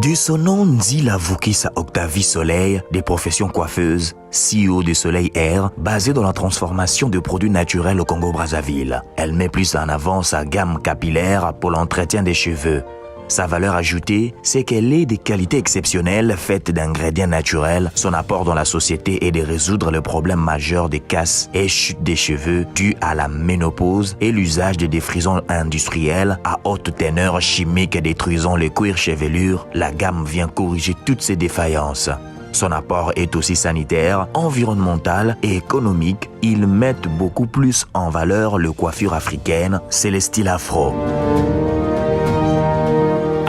Du son nom Nzila Vukisa Octavie Soleil, des professions coiffeuses, CEO de Soleil Air, basée dans la transformation de produits naturels au Congo-Brazzaville. Elle met plus en avant sa gamme capillaire pour l'entretien des cheveux. Sa valeur ajoutée, c'est qu'elle ait des qualités exceptionnelles faites d'ingrédients naturels. Son apport dans la société est de résoudre le problème majeur des casses et chutes des cheveux dues à la ménopause et l'usage de défrisants industriels à haute teneur chimique détruisant le cuir chevelure. La gamme vient corriger toutes ces défaillances. Son apport est aussi sanitaire, environnemental et économique. Ils mettent beaucoup plus en valeur le coiffure africaine, c'est le style afro.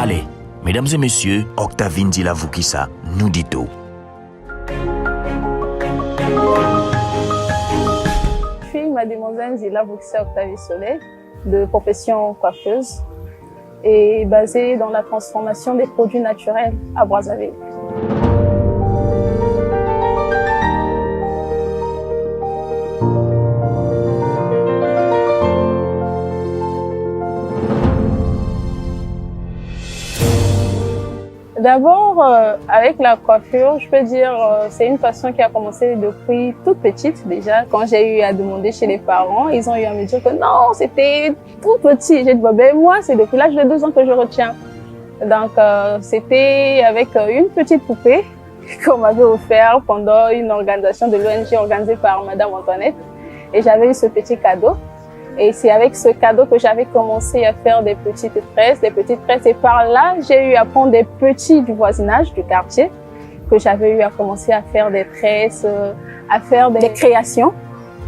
Allez, mesdames et messieurs, Octavie Nzila Vukisa nous dit tout. Je suis mademoiselle Nzila Vukisa Octavie Soleil, de profession coiffeuse et basée dans la transformation des produits naturels à Brazzaville. D'abord, avec la coiffure, je peux dire c'est une passion qui a commencé depuis toute petite déjà. Quand j'ai eu à demander chez les parents, ils ont eu à me dire que non, c'était tout petit. J'ai dit, ben moi, c'est depuis l'âge de 2 ans que je retiens. Donc, c'était avec une petite poupée qu'on m'avait offert pendant une organisation de l'ONG organisée par Madame Antoinette. Et j'avais eu ce petit cadeau. Et c'est avec ce cadeau que j'avais commencé à faire des petites tresses. Et par là, j'ai eu à prendre des petits du voisinage, du quartier, que j'avais eu à commencer à faire des tresses, à faire des créations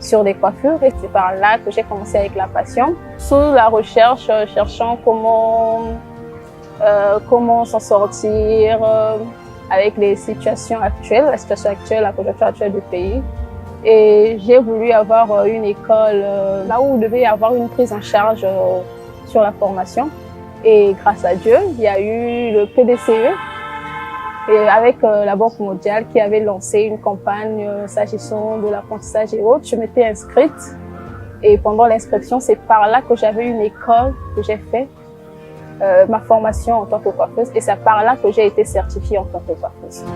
sur des coiffures. Et c'est par là que j'ai commencé avec la passion. Sous la recherche, cherchant comment s'en sortir avec les situations actuelles, la situation actuelle, la conjoncture actuelle du pays. Et j'ai voulu avoir une école là où il devait y avoir une prise en charge sur la formation. Et grâce à Dieu, il y a eu le PDCE et avec la Banque mondiale qui avait lancé une campagne s'agissant de l'apprentissage et autres. Je m'étais inscrite et pendant l'inscription, c'est par là que j'avais une école que j'ai fait ma formation en tant que coiffeuse et c'est par là que j'ai été certifiée en tant que coiffeuse.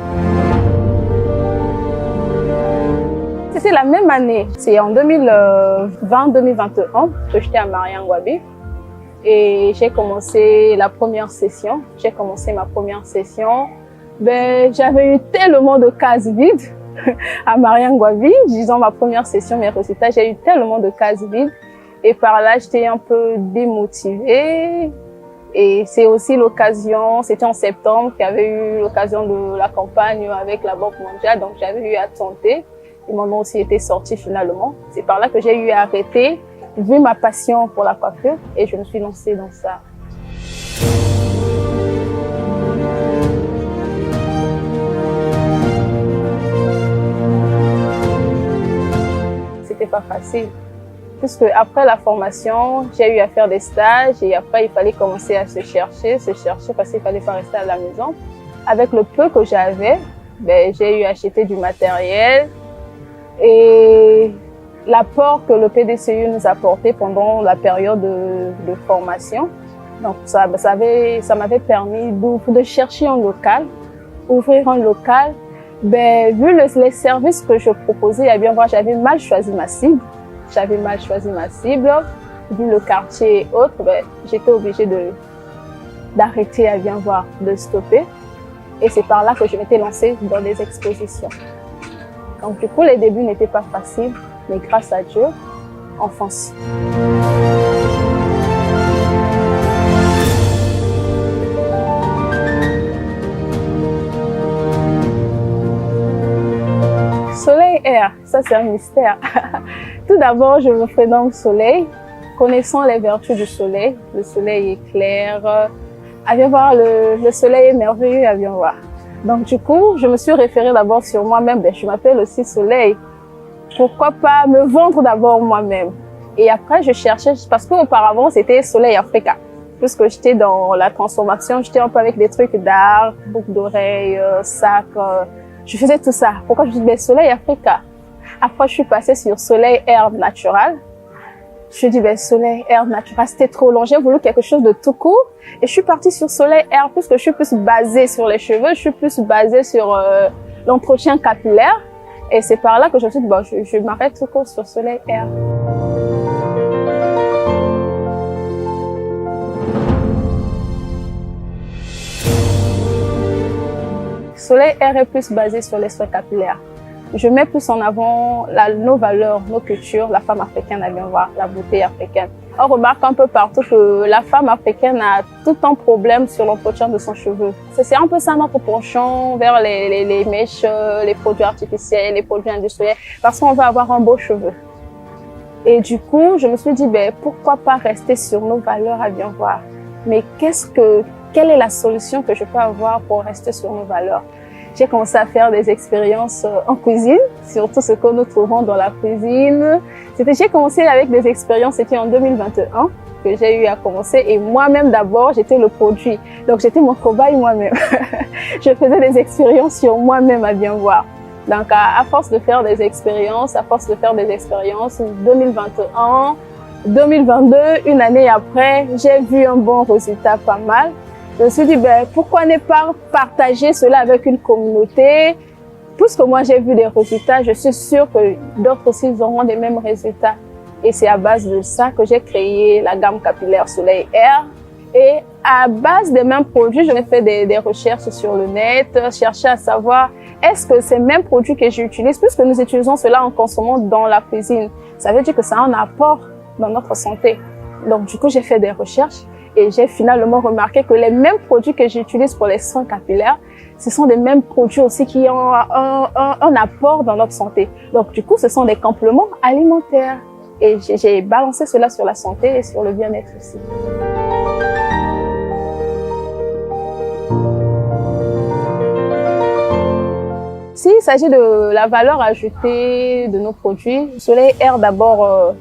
C'était la même année, c'est en 2020-2021 que j'étais à Mariangwabi et j'ai commencé la première session. J'ai commencé ma première session. J'avais eu tellement de cases vides à Mariangwabi, disons ma première session, mes résultats, j'ai eu tellement de cases vides et par là j'étais un peu démotivée. Et c'est aussi l'occasion, c'était en septembre qu'il y avait eu l'occasion de la campagne avec la Banque mondiale, donc j'avais eu à tenter. Et mon nom aussi était sorti finalement. C'est par là que j'ai eu à arrêter, vu ma passion pour la coiffure, et je me suis lancée dans ça. C'était pas facile, puisque après la formation, j'ai eu à faire des stages, et après il fallait commencer à se chercher, parce qu'il fallait pas rester à la maison. Avec le peu que j'avais, j'ai eu à acheter du matériel. Et l'apport que le PDCU nous a apporté pendant la période de formation, donc ça m'avait permis de chercher un local, ouvrir un local. Vu les services que je proposais, à bien voir, j'avais mal choisi ma cible. Vu le quartier et autres, j'étais obligée d'arrêter à bien voir, de stopper. Et c'est par là que je m'étais lancée dans des expositions. Donc du coup, les débuts n'étaient pas faciles, mais grâce à Dieu, on fonce. Soleil Air, ça c'est un mystère. Tout d'abord, je me prénomme Soleil, connaissant les vertus du soleil. Le soleil est clair, à bien voir, le soleil est merveilleux, à bien voir. Donc du coup, je me suis référée d'abord sur moi-même. Je m'appelle aussi Soleil. Pourquoi pas me vendre d'abord moi-même? Et après, je cherchais, parce qu'auparavant, c'était Soleil Africa. Puisque j'étais dans la transformation, j'étais un peu avec des trucs d'art, boucles d'oreilles, sacs. Je faisais tout ça. Pourquoi je dis Soleil Africa? Après, je suis passée sur Soleil Herbe Naturale. Je dis, ben, Soleil Air Natura, c'était trop long. J'ai voulu quelque chose de tout court. Et je suis partie sur Soleil Air puisque je suis plus basée sur les cheveux. Je suis plus basée sur l'entretien capillaire. Et c'est par là que je me suis dit, bon, je m'arrête tout court sur Soleil Air. Soleil Air est plus basé sur les soins capillaires. Je mets plus en avant nos valeurs, nos cultures, la femme africaine à bien voir, la beauté africaine. On remarque un peu partout que la femme africaine a tout un problème sur l'entretien de son cheveu. C'est un peu ça notre penchant vers les mèches, les produits artificiels, les produits industriels, parce qu'on veut avoir un beau cheveu. Et du coup, je me suis dit, ben, pourquoi pas rester sur nos valeurs à bien voir? Mais quelle est la solution que je peux avoir pour rester sur nos valeurs? J'ai commencé à faire des expériences en cuisine, surtout ce que nous trouvons dans la cuisine. J'ai commencé avec des expériences, c'était en 2021 que j'ai eu à commencer. Et moi-même d'abord, j'étais le produit. Donc j'étais mon cobaye moi-même. Je faisais des expériences sur moi-même à bien voir. Donc à force de faire des expériences, 2021, 2022, une année après, j'ai vu un bon résultat pas mal. Je me suis dit, ben, pourquoi ne pas partager cela avec une communauté? Puisque moi, j'ai vu des résultats, je suis sûre que d'autres aussi auront les mêmes résultats. Et c'est à base de ça que j'ai créé la gamme capillaire Soleil Air. Et à base des mêmes produits, j'ai fait des recherches sur le net, chercher à savoir est-ce que ces mêmes produits que j'utilise, puisque nous utilisons cela en consommant dans la cuisine, ça veut dire que ça a un apport dans notre santé. Donc, du coup, j'ai fait des recherches. Et j'ai finalement remarqué que les mêmes produits que j'utilise pour les soins capillaires, ce sont des mêmes produits aussi qui ont un apport dans notre santé. Donc, du coup, ce sont des compléments alimentaires. Et j'ai balancé cela sur la santé et sur le bien-être aussi. S'il s'agit de la valeur ajoutée de nos produits, Soleil Air d'abord,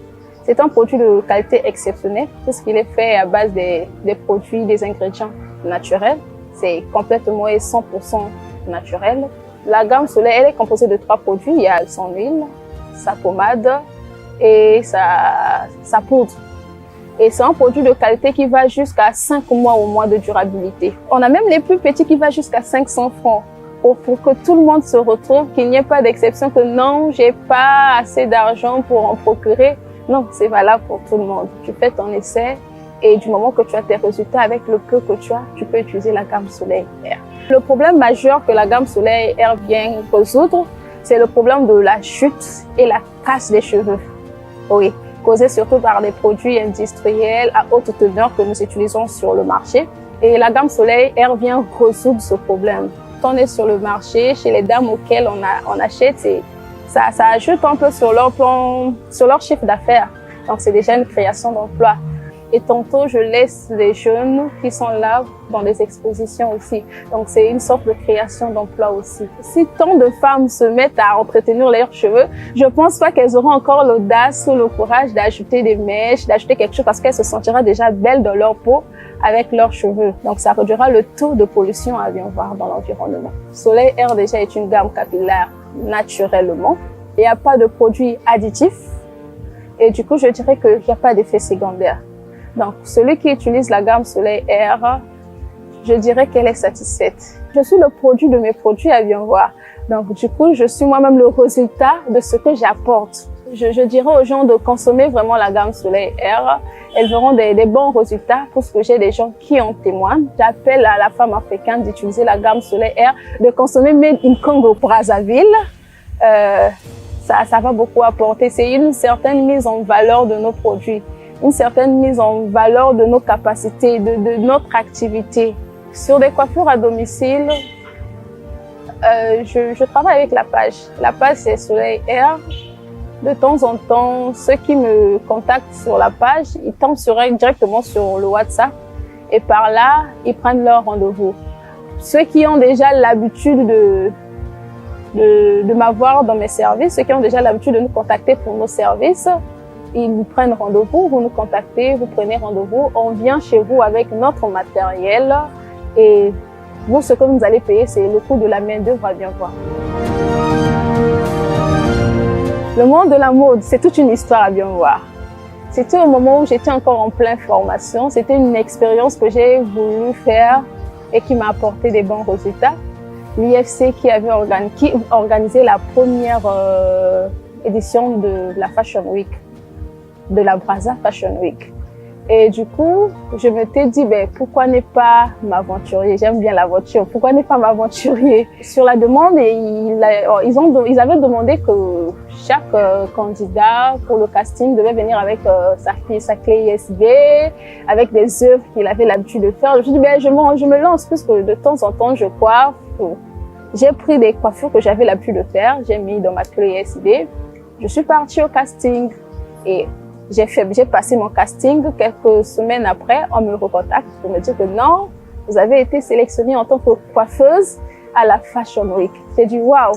c'est un produit de qualité exceptionnelle puisqu'il est fait à base des produits, des ingrédients naturels. C'est complètement et 100% naturel. La gamme Soleil, elle est composée de 3 produits. Il y a son huile, sa pommade et sa poudre. Et c'est un produit de qualité qui va jusqu'à 5 mois au moins de durabilité. On a même les plus petits qui vont jusqu'à 500 francs. Pour que tout le monde se retrouve, qu'il n'y ait pas d'exception que non, j'ai pas assez d'argent pour en procurer. Non, c'est valable pour tout le monde. Tu fais ton essai et du moment que tu as tes résultats avec le peu que tu as, tu peux utiliser la gamme Soleil Air. Le problème majeur que la gamme Soleil Air vient résoudre, c'est le problème de la chute et la casse des cheveux. Oui, causé surtout par des produits industriels à haute teneur que nous utilisons sur le marché. Et la gamme Soleil Air vient résoudre ce problème. Quand on est sur le marché, chez les dames auxquelles on achète, ça ajoute un peu sur leur plan, sur leur chiffre d'affaires. Donc, c'est déjà une création d'emploi. Et tantôt, je laisse les jeunes qui sont là dans des expositions aussi. Donc, c'est une sorte de création d'emploi aussi. Si tant de femmes se mettent à entretenir leurs cheveux, je pense pas qu'elles auront encore l'audace ou le courage d'ajouter des mèches, d'ajouter quelque chose parce qu'elles se sentiront déjà belles dans leur peau avec leurs cheveux. Donc, ça réduira le taux de pollution à bien voir dans l'environnement. Soleil Air déjà est une gamme capillaire naturellement. Il n'y a pas de produits additifs. Et du coup, je dirais qu'il n'y a pas d'effet secondaire. Donc, celui qui utilise la gamme Soleil Air, je dirais qu'elle est satisfaite. Je suis le produit de mes produits à bien voir. Donc, du coup, je suis moi-même le résultat de ce que j'apporte. Je dirais aux gens de consommer vraiment la gamme Soleil Air. Elles verront des bons résultats parce que j'ai des gens qui en témoignent. J'appelle à la femme africaine d'utiliser la gamme Soleil Air, de consommer Made in Congo Brazzaville. Ça va beaucoup apporter. C'est une certaine mise en valeur de nos produits, une certaine mise en valeur de nos capacités, de notre activité. Sur des coiffures à domicile, je travaille avec la page. La page, c'est Soleil Air. De temps en temps, ceux qui me contactent sur la page, ils tombent directement sur le WhatsApp et par là, ils prennent leur rendez-vous. Ceux qui ont déjà l'habitude de m'avoir dans mes services, ceux qui ont déjà l'habitude de nous contacter pour nos services, ils nous prennent rendez-vous, vous nous contactez, vous prenez rendez-vous, on vient chez vous avec notre matériel et vous, ce que vous allez payer, c'est le coût de la main-d'œuvre à bien voir. Le monde de la mode, c'est toute une histoire à bien voir. c'était au moment où j'étais encore en pleine formation. C'était une expérience que j'ai voulu faire et qui m'a apporté des bons résultats. L'IFC qui organisé la première édition de la Fashion Week, de la Brazza Fashion Week. Et du coup, je m'étais dit, ben, pourquoi ne pas m'aventurer? J'aime bien l'aventure. Pourquoi ne pas m'aventurer? Sur la demande, ils avaient demandé que chaque candidat pour le casting devait venir avec sa clé USB, avec des œuvres qu'il avait l'habitude de faire. Je me suis dit, ben, je me lance, puisque de temps en temps, je coiffe. J'ai pris des coiffures que j'avais l'habitude de faire. J'ai mis dans ma clé USB. Je suis partie au casting et j'ai passé mon casting. Quelques semaines après, on me recontacte pour me dire que non, vous avez été sélectionnée en tant que coiffeuse à la Fashion Week. J'ai dit waouh.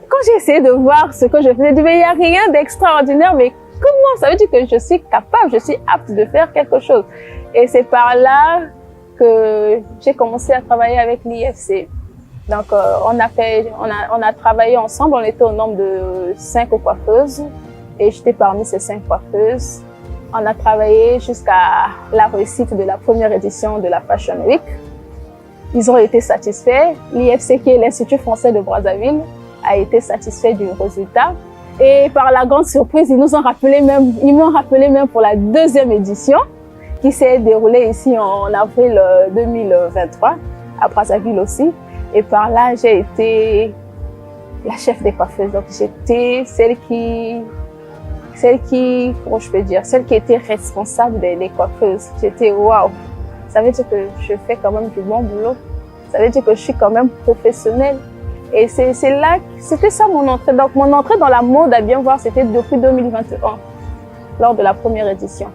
Quand j'ai essayé de voir ce que je faisais, j'ai dit mais il n'y a rien d'extraordinaire, mais comment? Ça veut dire que je suis capable, je suis apte de faire quelque chose. Et c'est par là que j'ai commencé à travailler avec l'IFC. Donc on a travaillé ensemble, on était au nombre de 5 coiffeuses. Et j'étais parmi ces 5 coiffeuses. On a travaillé jusqu'à la réussite de la première édition de la Fashion Week. Ils ont été satisfaits. L'IFC, qui est l'Institut français de Brazzaville, a été satisfait du résultat. Et par la grande surprise, ils m'ont rappelé même pour la deuxième édition, qui s'est déroulée ici en avril 2023, à Brazzaville aussi. Et par là, j'ai été la chef des coiffeuses. Donc, j'étais celle qui, comment je peux dire, celle qui était responsable des coiffeuses. J'étais waouh. Ça veut dire que je fais quand même du bon boulot. Ça veut dire que je suis quand même professionnelle. Et c'était ça mon entrée. Donc mon entrée dans la mode, à bien voir, c'était depuis 2021, lors de la première édition.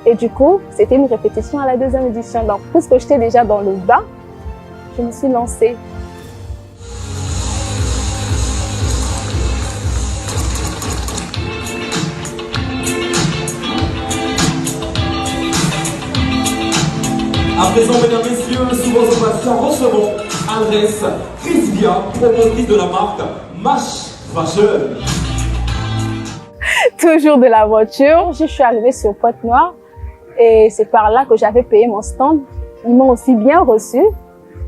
Et du coup, c'était une répétition à la deuxième édition. Donc, puisque j'étais déjà dans le bain, je me suis lancée. À présent, mesdames, messieurs, sous vos ovations, recevons Andrés Crisvia, promotrice de la marque Mash Fashion. Toujours de la voiture. Je suis arrivée sur Pointe-Noire et c'est par là que j'avais payé mon stand. Ils m'ont aussi bien reçu.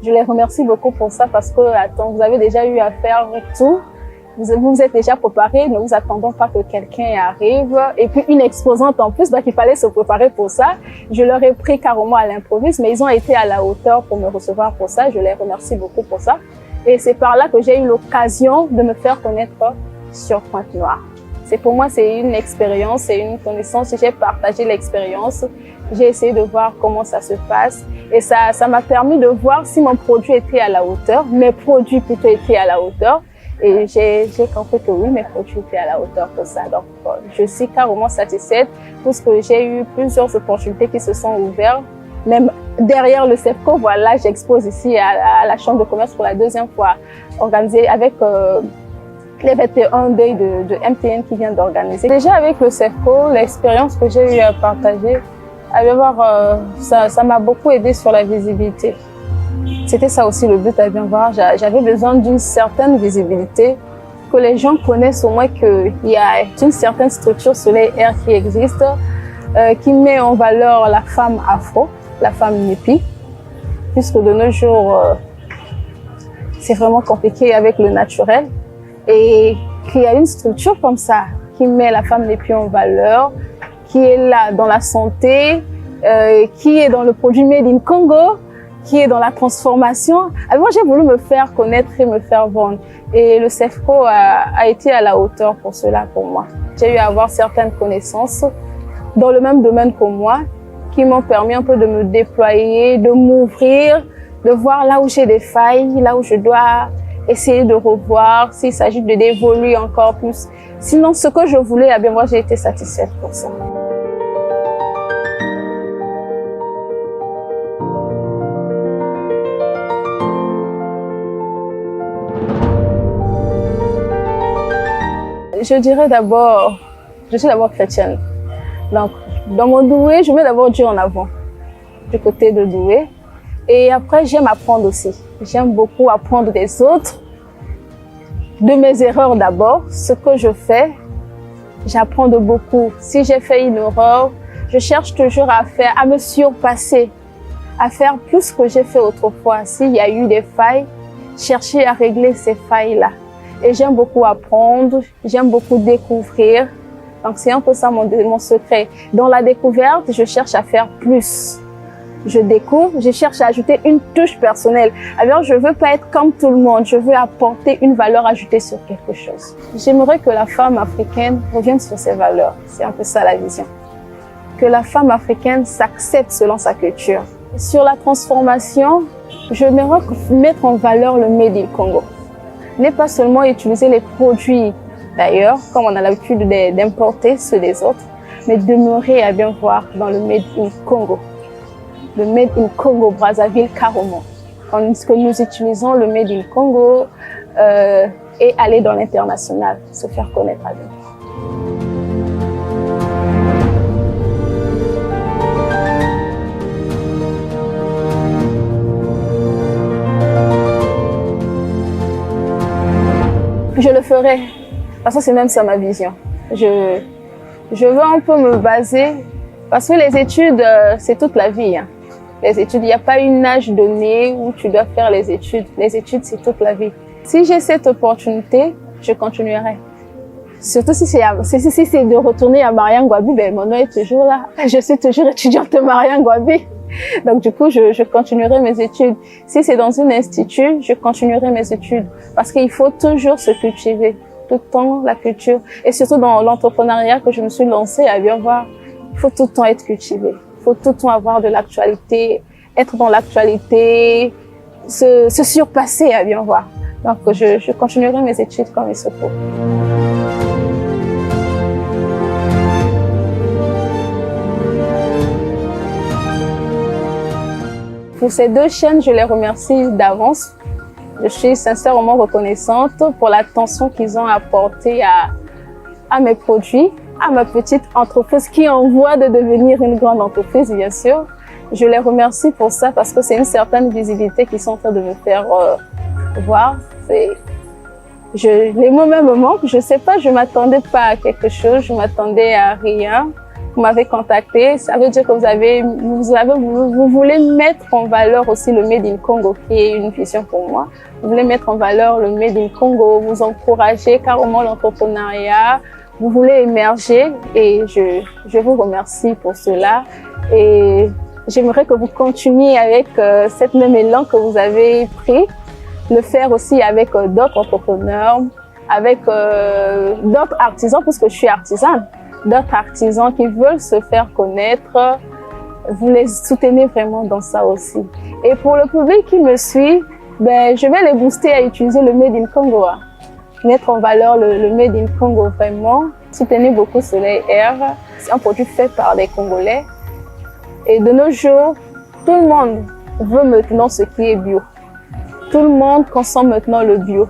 Je les remercie beaucoup pour ça parce que, attends, vous avez déjà eu à faire tout. Vous êtes déjà préparés, ne vous attendons pas que quelqu'un arrive. Et puis une exposante en plus, donc il fallait se préparer pour ça. Je leur ai pris carrément à l'improviste, mais ils ont été à la hauteur pour me recevoir pour ça. Je les remercie beaucoup pour ça. Et c'est par là que j'ai eu l'occasion de me faire connaître sur Pointe-Noire. Pour moi, c'est une expérience, c'est une connaissance. J'ai partagé l'expérience. J'ai essayé de voir comment ça se passe. Et ça m'a permis de voir si mon produit était à la hauteur, mes produits plutôt étaient à la hauteur. Et j'ai compris que oui, mes produits étaient à la hauteur pour ça. Donc, je suis carrément satisfaite parce que j'ai eu plusieurs opportunités qui se sont ouvertes. Même derrière le CEFCO, voilà, j'expose ici à la Chambre de commerce pour la deuxième fois, organisée avec les 21 Day de MTN qui vient d'organiser. Déjà avec le CEFCO, l'expérience que j'ai eu à partager, ça m'a beaucoup aidé sur la visibilité. C'était ça aussi le but à bien voir. J'avais besoin d'une certaine visibilité, que les gens connaissent au moins qu'il y a une certaine structure Soleil Air qui existe, qui met en valeur la femme afro, la femme népi, puisque de nos jours, c'est vraiment compliqué avec le naturel. Et qu'il y a une structure comme ça qui met la femme népi en valeur, qui est là dans la santé, qui est dans le produit Made in Congo, qui est dans la transformation. Alors moi, j'ai voulu me faire connaître et me faire vendre. Et le CEFCO a été à la hauteur pour cela, pour moi. J'ai eu à avoir certaines connaissances dans le même domaine que moi, qui m'ont permis un peu de me déployer, de m'ouvrir, de voir là où j'ai des failles, là où je dois essayer de revoir, s'il s'agit d'évoluer encore plus. Sinon, ce que je voulais, eh bien moi, j'ai été satisfaite pour ça. Je dirais d'abord, je suis d'abord chrétienne. Donc, dans mon doué, je mets d'abord Dieu en avant, du côté de doué. Et après, j'aime apprendre aussi. J'aime beaucoup apprendre des autres, de mes erreurs d'abord. Ce que je fais, j'apprends de beaucoup. Si j'ai fait une erreur, Je cherche toujours à me surpasser, à faire plus que j'ai fait autrefois. S'il y a eu des failles, chercher à régler ces failles-là. Et j'aime beaucoup apprendre, j'aime beaucoup découvrir. Donc c'est un peu ça mon secret. Dans la découverte, je cherche à faire plus. Je découvre, je cherche à ajouter une touche personnelle. Alors je veux pas être comme tout le monde, je veux apporter une valeur ajoutée sur quelque chose. J'aimerais que la femme africaine revienne sur ses valeurs. C'est un peu ça la vision. Que la femme africaine s'accepte selon sa culture. Sur la transformation, j'aimerais mettre en valeur le Made in Congo. Ne pas seulement utiliser les produits d'ailleurs, comme on a l'habitude d'importer ceux des autres, mais demeurer à bien voir dans le Made in Congo. Le Made in Congo Brazzaville carrément. Que nous utilisons le Made in Congo et aller dans l'international, se faire connaître à bien. Je le ferai, parce que c'est même ça ma vision. Je veux un peu me baser, parce que les études, c'est toute la vie. Hein. Les études, il n'y a pas une âge donné où tu dois faire les études. Les études, c'est toute la vie. Si j'ai cette opportunité, je continuerai. Surtout si c'est de retourner à Marianne Gwabi, ben mon nom est toujours là. Je suis toujours étudiante de Marianne Gwabi. Donc du coup, je continuerai mes études. Si c'est dans un institut, je continuerai mes études. Parce qu'il faut toujours se cultiver, tout le temps la culture. Et surtout dans l'entrepreneuriat que je me suis lancée à bien voir, il faut tout le temps être cultivé. Il faut tout le temps avoir de l'actualité, être dans l'actualité, se surpasser à bien voir. Donc je continuerai mes études comme il se faut. Pour ces deux chaînes, je les remercie d'avance. Je suis sincèrement reconnaissante pour l'attention qu'ils ont apportée à mes produits, à ma petite entreprise qui est en voie de devenir une grande entreprise, bien sûr. Je les remercie pour ça parce que c'est une certaine visibilité qu'ils sont en train de me faire voir. Les mots même me manquent. Je sais pas, je m'attendais pas à quelque chose, je m'attendais à rien. Vous m'avez contacté, ça veut dire que vous voulez mettre en valeur aussi le Made in Congo, qui est une vision pour moi. Vous voulez mettre en valeur le Made in Congo, vous encouragez carrément l'entrepreneuriat, vous voulez émerger et je vous remercie pour cela. Et j'aimerais que vous continuiez avec cette même élan que vous avez pris, le faire aussi avec d'autres entrepreneurs, avec d'autres artisans, puisque je suis artisane. D'autres artisans qui veulent se faire connaître, vous les soutenez vraiment dans ça aussi. Et pour le public qui me suit, ben, je vais les booster à utiliser le Made in Congo. Hein. Mettre en valeur le Made in Congo vraiment. Soutenez beaucoup Soleil Air. C'est un produit fait par des Congolais. Et de nos jours, tout le monde veut maintenant ce qui est bio. Tout le monde consomme maintenant le bio.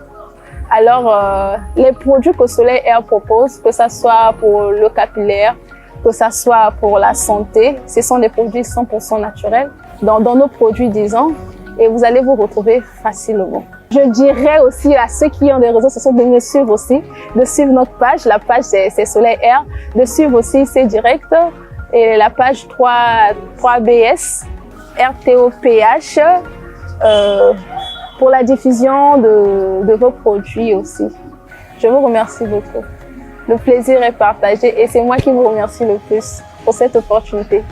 Alors, les produits que Soleil Air propose, que ce soit pour le capillaire, que ce soit pour la santé, ce sont des produits 100% naturels dans nos produits, disons, et vous allez vous retrouver facilement. Je dirais aussi à ceux qui ont des réseaux sociaux de me suivre aussi, de suivre notre page. La page, c'est Soleil Air, de suivre aussi C'est Direct et la page 3BS, RTOPH. Pour la diffusion de vos produits aussi. Je vous remercie beaucoup. Le plaisir est partagé et c'est moi qui vous remercie le plus pour cette opportunité.